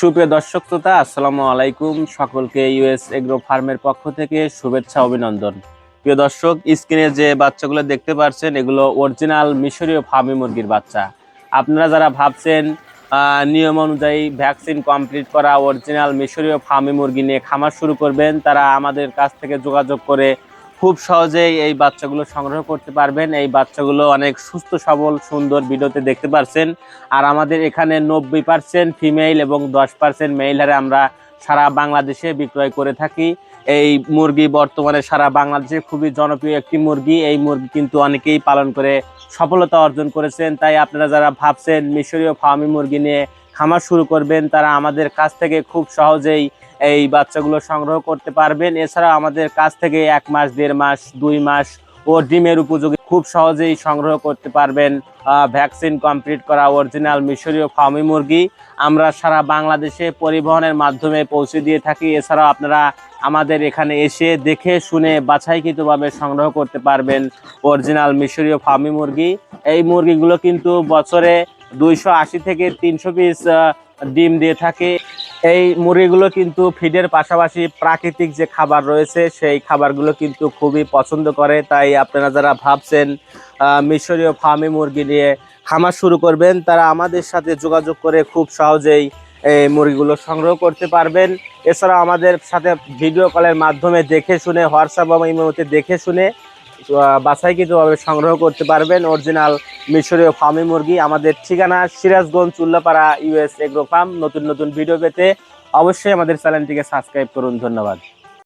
সুপ্রিয় দর্শক শ্রোতা, আসসালামু আলাইকুম। সকলকে ইউএস এগ্রো ফার্মের পক্ষ থেকে শুভেচ্ছা অভিনন্দন। প্রিয় দর্শক, স্ক্রিনে যে বাচ্চাগুলো দেখতে পাচ্ছেন এগুলো অরিজিনাল মিশরীয় ফার্মি মুরগির বাচ্চা। আপনারা যারা ভাবছেন নিয়ম অনুযায়ী ভ্যাকসিন কমপ্লিট করা অরিজিনাল মিশরীয় ফার্মি মুরগি নিয়ে খামার শুরু করবেন, তারা আমাদের কাছ থেকে যোগাযোগ করে খুব সহজেই এই বাচ্চাগুলো সংগ্রহ করতে পারবেন। এই বাচ্চাগুলো অনেক সুস্থ সবল সুন্দর, ভিডিওতে দেখতে পাচ্ছেন। আর আমাদের এখানে 90% ফিমেল এবং 10% মেল হারে আমরা সারা বাংলাদেশে বিক্রয় করে থাকি। এই মুরগি বর্তমানে সারা বাংলাদেশে খুবই জনপ্রিয় একটি মুরগি। এই মুরগি কিন্তু অনেকেই পালন করে সফলতা অর্জন করেছেন। তাই আপনারা যারা ভাবছেন মিশরীয় ফার্মি মুরগি নিয়ে খামার শুরু করবেন, তারা আমাদের কাছ থেকে খুব সহজেই এই বাচ্চাগুলো সংগ্রহ করতে পারবেন। এছাড়া আমাদের কাছ থেকে 1 মাস, 1.5 মাস, 2 মাস ও ডিমের উপযোগী খুব সহজেই সংগ্রহ করতে পারবেন ভ্যাকসিন কমপ্লিট করা অরিজিনাল মিশরীয় ফার্মি মুরগি। আমরা সারা বাংলাদেশে পরিবহনের মাধ্যমে পৌঁছে দিয়ে থাকি। এছাড়াও আপনারা আমাদের এখানে এসে দেখে শুনে বাছাইকৃতভাবে সংগ্রহ করতে পারবেন অরিজিনাল মিশরীয় ফার্মি মুরগি। এই মুরগিগুলো কিন্তু বছরে 280 থেকে 300 পিস ডিম দিয়ে থাকে। এই মুরগিগুলো কিন্তু ফিডের পাশাপাশি প্রাকৃতিক যে খাবার রয়েছে সেই খাবারগুলো কিন্তু খুবই পছন্দ করে। তাই আপনারা যারা ভাবছেন মিশরীয় ফার্মি মুরগি নিয়ে খামার শুরু করবেন, তারা আমাদের সাথে যোগাযোগ করে খুব সহজেই এই মুরগিগুলো সংগ্রহ করতে পারবেন। এছাড়া আমাদের সাথে ভিডিও কলের মাধ্যমে দেখে শুনে, হোয়াটসঅ্যাপ এবং ইমোতে দেখে শুনে বাছাইকৃতভাবে সংগ্রহ করতে পারবেন অরিজিনাল মিশরীয় ফার্মি মুরগি। আমাদের ঠিকানা Sirajganj, Ullapara, US agro farm. নতুন নতুন ভিডিও পেতে অবশ্যই আমাদের চ্যানেলটিকে সাবস্ক্রাইব করুন। ধন্যবাদ।